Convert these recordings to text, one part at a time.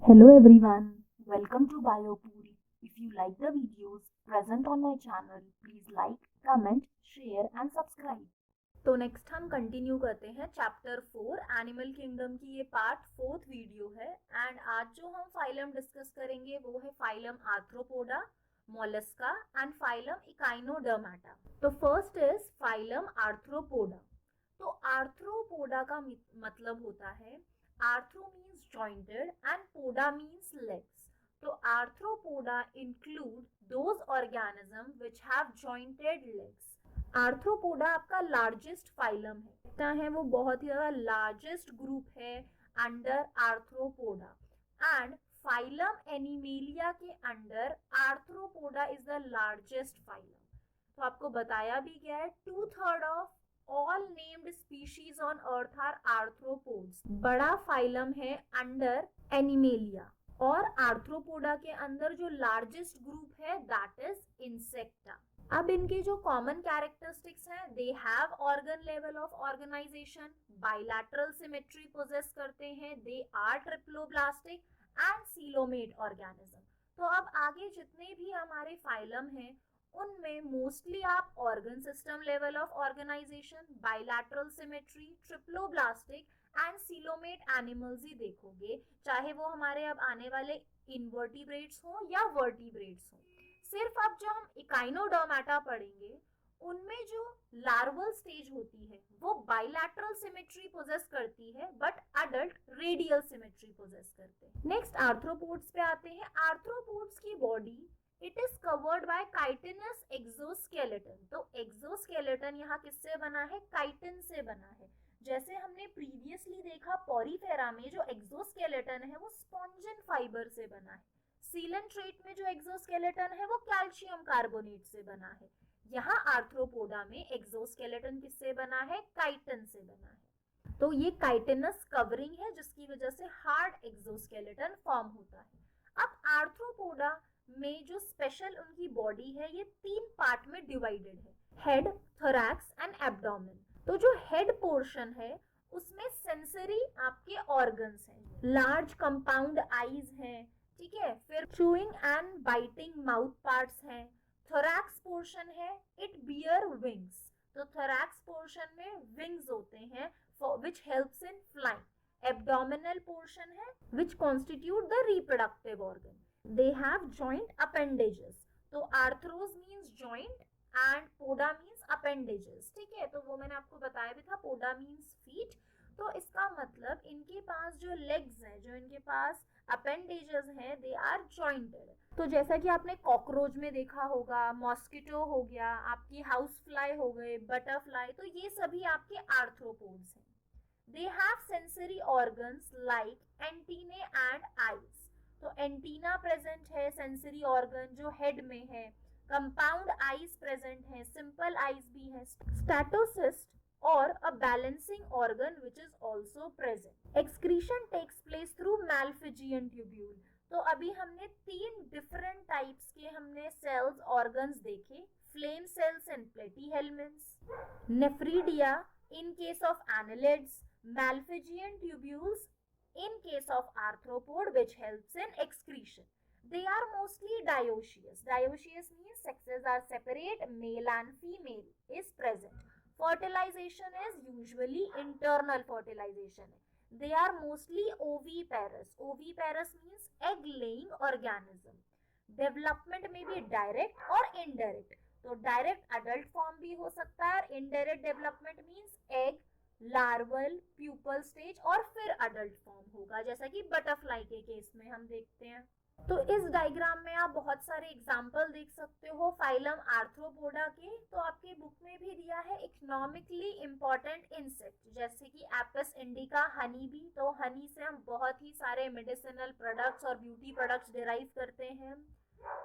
Hello everyone, welcome to BioPuri. If you like the videos present on my channel, please like, comment, share and subscribe. तो next हम continue करते हैं chapter 4 animal kingdom की ये part 4th video है। And आज जो हम फाइलम डिस्कस करेंगे वो है phylum Arthropoda, Mollusca and phylum Echinodermata. तो फर्स्ट इज फाइलम आर्थ्रोपोडा। तो आर्थ्रोपोडा का मतलब होता है, arthro means jointed and poda means legs. तो Arthropoda include those organism which have jointed legs. Arthropoda आपका लार्जेस्ट फाइलम है, लगता है वो बहुत ही ज्यादा लार्जेस्ट ग्रुप है under Arthropoda. And phylum Animalia के under Arthropoda is the largest phylum. तो आपको बताया भी गया है 2/3 of all named species on earth are arthropods. बड़ा फाइलम है अंडर एनिमेलिया। और आर्थ्रोपोडा के अंदर जो लार्जेस्ट ग्रुप है दैट इज इंसेक्टा। अब इनके जो कॉमन कैरेक्टरिस्टिक्स हैं, they have organ level of organisation, bilateral symmetry possess करते हैं, they are triploblastic and coelomate organism. तो अब आगे जितने भी हमारे फाइलम हैं उनमें मोस्टली आप organ system level of organisation, bilateral symmetry, triploblastic and coelomate animals ही देखोगे, चाहे वो हमारे अब आने वाले इनवर्टिब्रेट्स हो या वर्टिब्रेट्स हो। सिर्फ अब जो हम इकाइनोडर्मेटा पढ़ेंगे उनमें जो लार्वल स्टेज होती है वो बाइलैटरल सिमेट्री पोजेस करती है, but adult radial symmetry possess करते हैं। नेक्स्ट आर्थ्रोपोड्स पे आते हैं। आर्थ्रोपोड्स की body it is covered by chitinous exoskeleton. तो एक्सोस्केलेटन यहाँ किससे बना है? काइटिन से बना है। जैसे हमने प्रीवियसली देखा पॉरीफेरा में जो एक्सोस्केलेटन है वो स्पॉन्जिन फाइबर से बना है। सीलेंट्रेट में जो एक्सोस्केलेटन है वो कैल्शियम कार्बोनेट से बना है। यहाँ आर्थ्रोपोडा में एक्सोस्केलेटन किससे बना है? काइटिन से बना है। तो ये काइटिनस कवरिंग है जिसकी वजह से हार्ड एक्सोस्केलेटन फॉर्म होता है। अब आर्थ्रोपोडा में जो स्पेशल उनकी बॉडी है ये 3 पार्ट में डिवाइडेड है, हेड, थोरैक्स एंड एब्डोमेन। तो जो हेड पोर्शन है उसमें सेंसरी आपके ऑर्गन्स हैं, लार्ज कंपाउंड आईज हैं, ठीक है, फिर chewing and biting mouth parts हैं। थोरैक्स पोर्शन है, इट बियर विंग्स। तो थोरैक्स पोर्शन में विंग्स होते हैं which helps in flying. Abdominal portion है which constitute the reproductive organ. They have joint appendages. तो arthros means joint and poda means appendages, ठीक है। तो वो मैंने आपको बताया भी था, पोडा मीन्स फीट। तो इसका मतलब इनके पास जो लेग्स हैं, जो इनके पास अपेंडेजेस हैं, दे आर जॉइंटेड। तो जैसा कि आपने कॉकरोच में देखा होगा, मॉस्किटो हो गया, आपकी हाउस फ्लाई हो गए, बटरफ्लाई, तो ये सभी आपके आर्थ्रोपोड्स हैं। They have sensory organs like antennae and eyes. तो एंटीना प्रेजेंट है, सेंसरी ऑर्गन जो हेड में है, कंपाउंड आईज प्रेजेंट है, सिंपल आईज भी है, स्टैटोसिस्ट और a balancing organ which is also present. Excretion takes place through malphigian tubule. तो अभी हमने 3 डिफरेंट टाइप्स के हमने सेल्स ऑर्गन्स देखे, flame cells and platyhelminthes, nephridia in case of annelids, malphigian tubules in case of arthropod which helps in excretion. They are mostly dioecious. Dioecious means sexes are separate, male and female is present. Fertilization is usually internal fertilization. They are mostly oviparous. Oviparous means egg laying organism. Development may be direct or indirect. तो direct adult form भी हो सकता है और indirect development means egg, larval, pupal stage और फिर adult form होगा, जैसा कि बटरफ्लाई के केस में हम देखते हैं। तो इस डायग्राम में आप बहुत सारे एग्जाम्पल देख सकते हो फाइलम आर्थ्रोपोडा के। तो आपके बुक में भी दिया है इकोनॉमिकली इंपॉर्टेंट इंसेक्ट, जैसे कि एपिस इंडिका, हनी बी। तो हनी से हम बहुत ही सारे मेडिसिनल प्रोडक्ट्स और ब्यूटी प्रोडक्ट्स डिराइव करते हैं।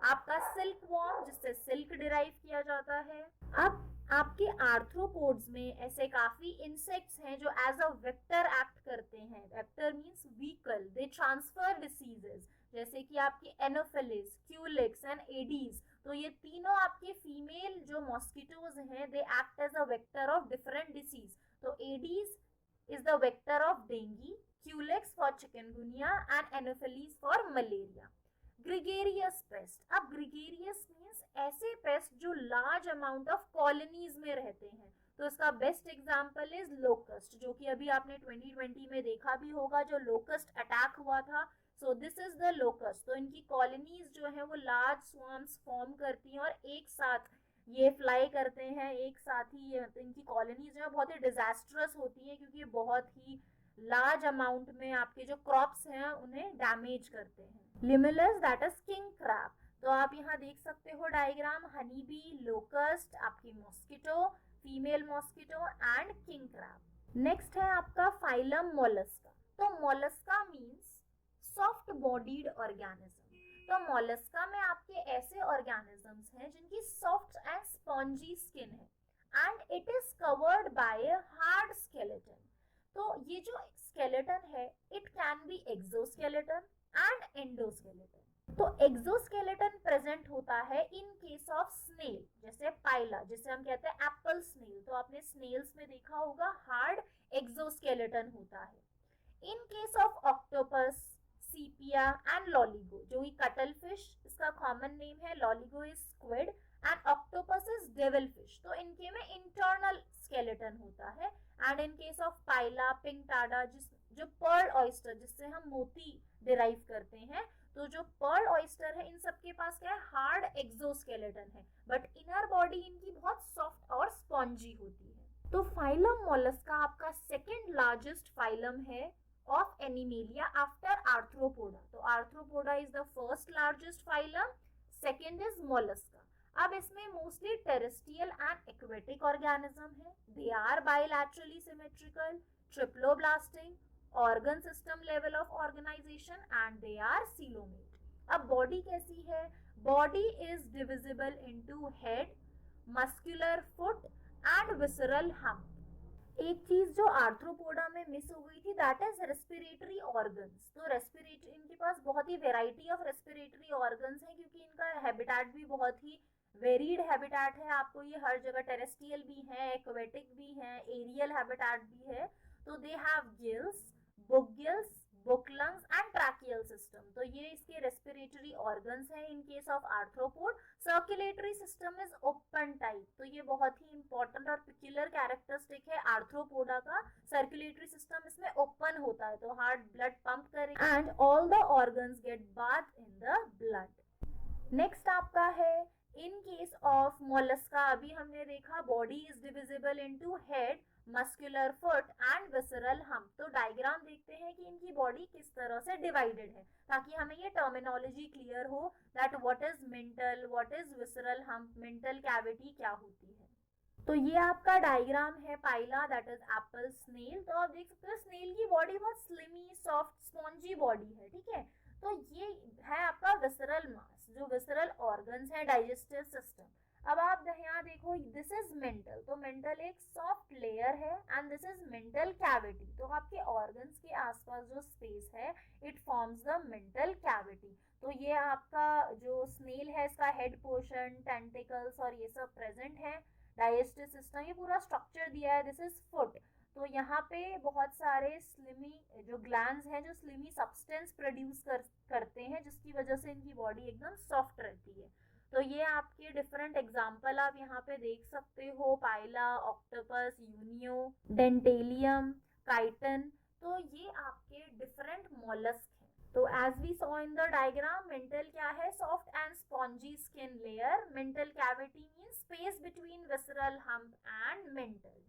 आपका सिल्क वॉर्म, जिससे सिल्क डिराइव किया जाता है। अब आपके आर्थ्रोपोड्स में ऐसे काफी इंसेक्ट्स हैं जो एज अ वेक्टर एक्ट करते हैं। Vector means vehicle, they transfer diseases, जैसे कि आपके एनोफिलिस, क्यूलिक्स एंड एडीज। तो ये तीनों आपके फीमेल जो मॉस्किटोज हैं, they act as a vector of different disease. तो Aedes is the vector of dengue, Culex for chikungunya and Anopheles for malaria. Gregarious pest, अब ग्रिगेरियस मीन्स ऐसे pest जो लार्ज अमाउंट ऑफ कॉलोनीज में रहते हैं, तो इसका बेस्ट एग्जांपल इज लोकस्ट, जो कि अभी आपने 2020 में देखा भी होगा, जो लोकस्ट अटैक हुआ था। So this is the locust. तो इनकी कॉलोनीज जो है वो लार्ज स्वाम्स फॉर्म करती हैं और एक साथ ये फ्लाई करते हैं, एक साथ ही ये, तो इनकी कॉलोनीज जो है बहुत ही डिजास्ट्रस होती है, क्योंकि ये बहुत ही लार्ज अमाउंट में आपके जो क्रॉप्स हैं उन्हें डैमेज करते हैं। Limulus that is king crab, तो आप यहाँ देख सकते हो डायग्राम, हनी बी, लोकस्ट, आपकी mosquito, female mosquito and king crab. Next है आपका फाइलम मोलस्का। तो Mollusca means soft bodied organism. तो मोलस्का में आपके ऐसे ऑर्गेनिजम्स हैं जिनकी सॉफ्ट एंड स्पॉन्जी स्किन है and it is covered bye hard skeleton. तो ये जो स्केलेटन है it can be exoskeleton and endoskeleton. तो एक्सोस्केलेटन प्रेजेंट होता है इन केस ऑफ स्नेल, जैसे पाइला, जिसे हम कहते हैं एप्पल स्नेल, तो आपने स्नेल्स में देखा होगा हार्ड एक्सोस्केलेटन होता है। In case of octopus, sepia and Loligo, जो कि कटल फिश, इसका कॉमन नेम है, Loligo is squid and octopus is devil fish, तो इनके में इंटरनल स्केलेटन होता है। And in case of Pila, Pinctada, जो पर्ल ऑयस्टर, जिससे हम मोती डिराइव करते हैं, तो जो पर्ल ऑयस्टर है इन सबके पास क्या है, हार्ड एक्सोस्केलेटन है, बट इनर बॉडी इनकी बहुत सॉफ्ट और स्पॉन्जी होती है। तो फाइलम मोलस्का आपका सेकेंड लार्जेस्ट फाइलम है of Animalia after Arthropoda. तो Arthropoda is the first largest phylum, second is Mollusca. अब इसमें mostly terrestrial and aquatic organism है। They are bilaterally symmetrical, triploblastic, organ system level of organisation and they are coelomate. अब body कैसी है, body is divisible into head, muscular foot and visceral hump. एक चीज जो Arthropoda में miss हो गई थी दैट इज रेस्पिरेटरी ऑर्गन्स। तो रेस्पिरेटरी, इनके पास बहुत ही वेराइटी ऑफ रेस्पिरेटरी ऑर्गन्स हैं, क्योंकि इनका हैबिटेट भी बहुत ही वेरीड हैबिटेट है। आपको ये हर जगह टेरेस्ट्रियल भी है, एक्वेटिक भी है, एरियल हैबिटेट भी है। तो they have gills, book gills, book lungs and tracheal system. तो ये इसके रेस्पिरेटरी ऑर्गन्स हैं in case of arthropod. Circulatory system is open type, तो ये बहुत ही इंपॉर्टेंट और पिक्यूलर कैरेक्टरिस्टिक है आर्थ्रोपोडा का। सर्कुलेटरी सिस्टम इसमें ओपन होता है, तो हार्ट ब्लड पंप करेगा and all the organs get bath in the blood. Next आपका है इन केस ऑफ मोलस्का, अभी हमने देखा body is divisible into head, muscular foot and visceral hump. तो डायग्राम देखते हैं कि इनकी बॉडी किस तरह से डिवाइडेड है, ताकि हमें ये टर्मिनोलॉजी क्लियर हो that what is mental, what is visceral hump, mantle cavity क्या होती है। तो ये आपका डायग्राम है पाइला दैट इज एप्पल स्नेल। तो आप देख सकते हो स्नेल की बॉडी बहुत स्लिमी, सॉफ्ट, स्पॉन्जी बॉडी है, ठीक है। तो ये है आपका विसरल मास, जो विसरल ऑर्गन्स है, डाइजेस्टिव सिस्टम। अब आप यहाँ देखो, दिस इज मेंटल, तो मेंटल एक सॉफ्ट लेयर है and this is mental cavity. तो आपके ऑर्गन्स के आसपास जो स्पेस है it forms the mantle cavity. तो ये आपका जो स्नेल है इसका हेड पोर्शन, टेंटिकल्स और ये सब प्रेजेंट है। डाइजेस्टिव सिस्टम, ये पूरा स्ट्रक्चर दिया है, दिस इज फुट। तो यहाँ पे बहुत सारे स्लिमी जो ग्लैंड्स हैं जो स्लिमी सब्सटेंस प्रोड्यूस करते हैं, जिसकी वजह से इनकी बॉडी एकदम सॉफ्ट रहती है। तो ये आपके डिफरेंट एग्जाम्पल आप यहाँ पे देख सकते हो, pila, octopus, unio, dentalium, chiton. तो ये आपके डिफरेंट मोलस्क हैं। तो as we saw in the diagram, mantle क्या है, soft and spongy skin layer. Mantle cavity means space between visceral hump and mantle.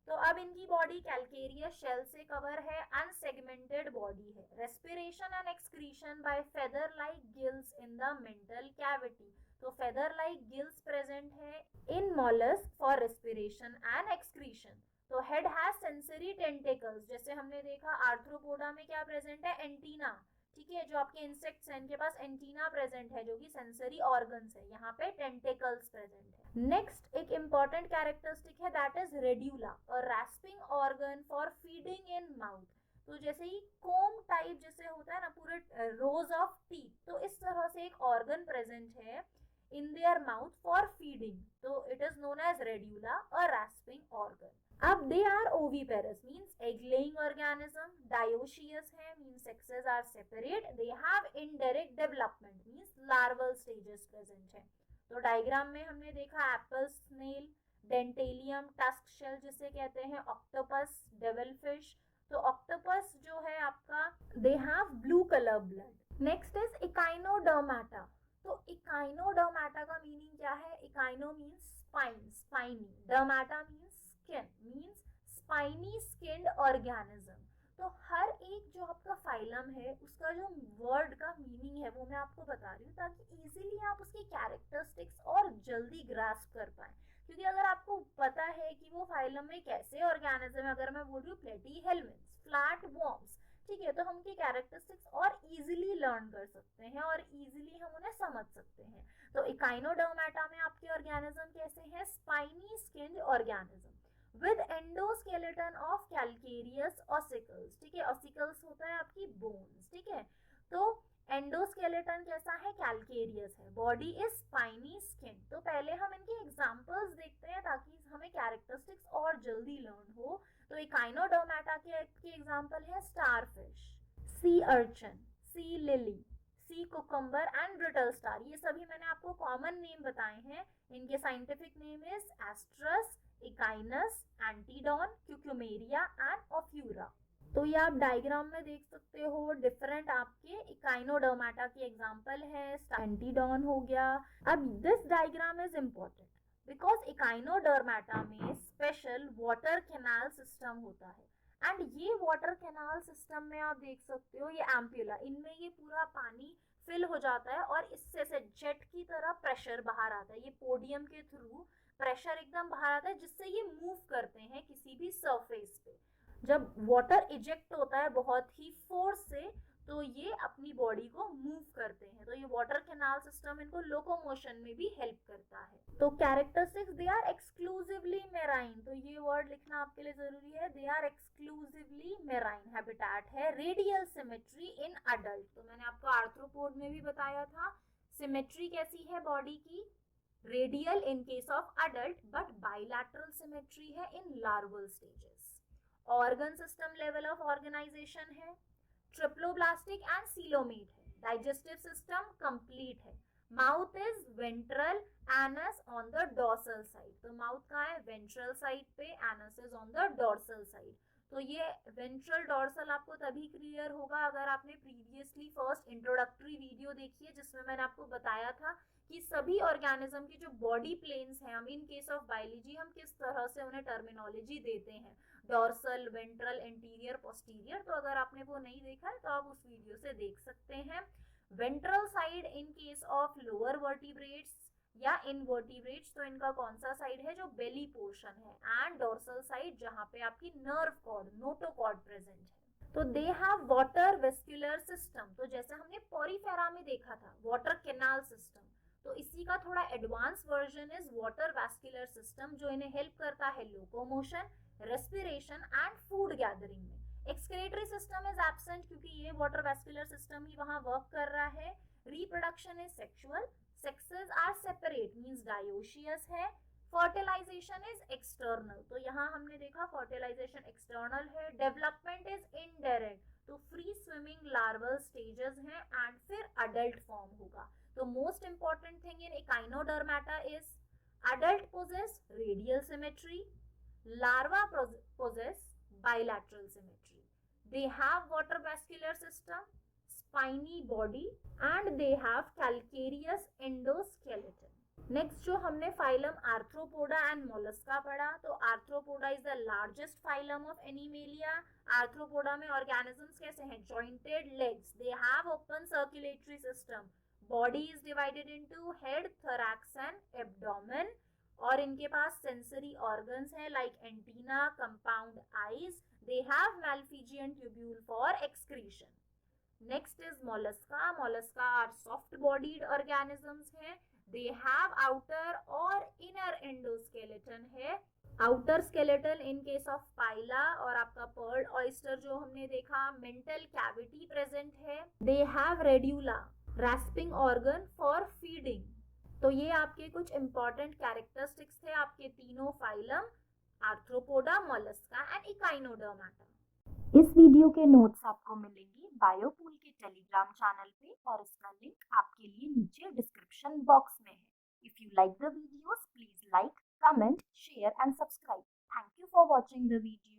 तो अब इनकी बॉडी कैल्केरियस शेल से कवर है, अनसेगमेंटेड बॉडी है। Respiration and excretion by feather like gills in the mantle cavity. तो feather like gills present है in mollusc for respiration and excretion. तो head has sensory tentacles, जैसे हमने देखा arthropoda में क्या प्रेजेंट है, एंटीना, ठीक है। जो आपके इंसेक्ट्स हैं इनके पास एंटीना प्रेजेंट है जो कि सेंसरी ऑर्गन्स है, यहाँ पे टेंटिकल्स प्रेजेंट है। नेक्स्ट एक इंपॉर्टेंट कैरेक्टरिस्टिक है दैट इज रेड्यूला, और rasping organ for feeding in mouth. तो जैसे ही कोम टाइप जैसे होता है ना पूरे रोज ऑफ टीथ, तो इस तरह से एक ऑर्गन प्रेजेंट है in their mouth for feeding, तो it is known as radula or rasping organ। अब they are oviparous means egg laying organism, dioecious है means sexes are separate, they have indirect development means larval stages present है। तो diagram में हमने देखा apple snail, Dentalium, tusk shell जिसे कहते हैं, ऑक्टोपस, डेविल फिश। तो ऑक्टोपस जो है आपका they have blue colour blood. Next is Echinodermata. तो इकाइनोडर्मेटा का मीनिंग क्या है? Echino means spine, spiny, dermata means skin means spiny skinned organism. तो हर एक जो आपका फाइलम है उसका जो वर्ड का मीनिंग है वो मैं आपको बता रही हूँ ताकि इजीली आप उसकी कैरेक्टरिस्टिक्स और जल्दी ग्रास्प कर पाए। क्योंकि अगर आपको पता है कि वो फाइलम में कैसे ऑर्गेनिज्म है, अगर मैं बोल रही हूँ प्लेटीहेल्मिन्थ्स, फ्लैट वॉर्म्स, ठीक है, तो हम उनकी कैरेक्टरिस्टिक्स और इजीली लर्न कर सकते हैं और इजीली हम उन्हें समझ सकते हैं। तो इकाइनोडर्मेटा में आपके ऑर्गेनिज्म कैसे हैं? Spiny skinned organism with endoskeleton of calcareous ossicles, ठीक है, ऑसिकल्स होता है आपकी बोन्स, ठीक है। तो एंडोस्केलेटन कैसा है? कैल्केरियस है। Body is spiny skin. तो पहले हम इनके एग्जांपल्स देखते हैं ताकि हमें कैरेक्टरिस्टिक्स और जल्दी लर्न हो। तो इकाइनोडर्मेटा के एग्जांपल है starfish, sea urchin, sea lily, sea cucumber and brittle star. ये सभी मैंने आपको कॉमन नेम बताए हैं। इनके scientific name is Asterias, Echinus, Antedon, Cucumaria and Ophiura. तो ये आप डायग्राम में देख सकते हो डिफरेंट आपके इकाइनोडर्मेटा के एग्जांपल है। एंटीडॉन हो गया। अब this diagram is important because Echinodermata में स्पेशल वाटर कैनाल सिस्टम होता है एंड ये वाटर कैनाल सिस्टम में आप देख सकते हो ये एम्प्यूला, इनमें ये पूरा पानी फिल हो जाता है और इससे से जेट की तरह प्रेशर बाहर आता है। ये पोडियम के थ्रू प्रेशर एकदम बाहर आता है जिससे ये मूव करते हैं किसी भी सरफेस पे। जब वाटर इजेक्ट होता है बहुत ही फोर्स से तो ये अपनी बॉडी को मूव करते हैं। तो ये वाटर कैनाल सिस्टम इनको लोकोमोशन में भी हेल्प करता है। तो characteristics they are exclusively marine. तो ये वर्ड लिखना आपके लिए जरूरी है। They are exclusively marine habitat है। Radial symmetry in adult. तो मैंने आपको आर्थ्रोपोड में भी बताया था सिमेट्री कैसी है बॉडी की, radial in case of adult but bilateral symmetry है in larval stages. Organ system level of organisation है, ट्रिप्लोब्लास्टिक एंड सीलोमेट है। डाइजेस्टिव सिस्टम कंप्लीट है। Mouth is ventral, anus on the dorsal side. तो mouth कहाँ है? Ventral side पे, anus is on the dorsal side. तो ये ventral dorsal आपको तभी क्लियर होगा अगर आपने प्रीवियसली फर्स्ट इंट्रोडक्टरी वीडियो देखी है जिसमें मैंने आपको बताया था कि सभी ऑर्गेनिज्म की जो बॉडी प्लेन्स हैं, हम इन केस ऑफ बायोलॉजी हम किस तरह से उन्हें टर्मिनोलॉजी देते हैं, डॉर्सल, वेंट्रल, एंटीरियर, पोस्टीरियर। तो अगर आपने वो नहीं देखा है तो आप उस वीडियो से देख सकते हैं। Ventral side in case of lower vertebrates या इनवर्टिब्रेट्स, तो इनका कौन सा साइड है? जो बेली पोर्शन है। एंड डॉर्सल साइड जहां पे आपकी नर्व कॉर्ड, नोटोकॉर्ड प्रेजेंट है। तो they have water vascular system. तो जैसे हमने पोरीफेरा में देखा था वाटर कैनाल सिस्टम, तो इसी का थोड़ा advance version is water vascular system जो इन्हें हेल्प करता है locomotion, respiration and food gathering में। एक्सक्रीटरी सिस्टम इज एब्सेंट क्योंकि ये वाटर वैस्कुलर सिस्टम ही वहां वर्क कर रहा है। Reproduction is sexual, sexes are separate means dioecious है। Fertilisation is external. तो यहाँ हमने देखा फर्टिलाइजेशन एक्सटर्नल है। Development is indirect. तो फ्री स्विमिंग लार्वल स्टेजेस हैं एंड फिर अडल्ट फॉर्म होगा। तो most important thing in Echinodermata is adult possess radial symmetry, larva possess bilateral symmetry. They have water vascular system, spiny body and they have calcareous endoskeleton. Next जो हमने phylum arthropoda and mollusca पढ़ा, तो arthropoda is the largest phylum of animalia. Arthropoda में organisms कैसे हैं? Jointed legs, they have open circulatory system, body is divided into head, thorax and abdomen, और इनके पास सेंसरी ऑर्गन्स हैं like antenna, compound eyes, they have malpighian tubule for excretion. Next is mollusca. Mollusca are soft bodied organisms हैं। They have outer और inner endoskeleton है। Outer skeleton in case of Pila और आपका pearl oyster जो हमने देखा, mantle cavity present है। They have radula, rasping organ for feeding. तो ये आपके कुछ इंपॉर्टेंट कैरेक्टरिस्टिक्स थे आपके तीनों phylum Arthropoda, Mollusca and Echinodermata. इस वीडियो के नोट्स आपको मिलेंगे बायोपूल के टेलीग्राम चैनल पे और इसका लिंक आपके लिए नीचे डिस्क्रिप्शन बॉक्स में है। If you like the videos, please like, comment, share and subscribe. Thank you for watching the video.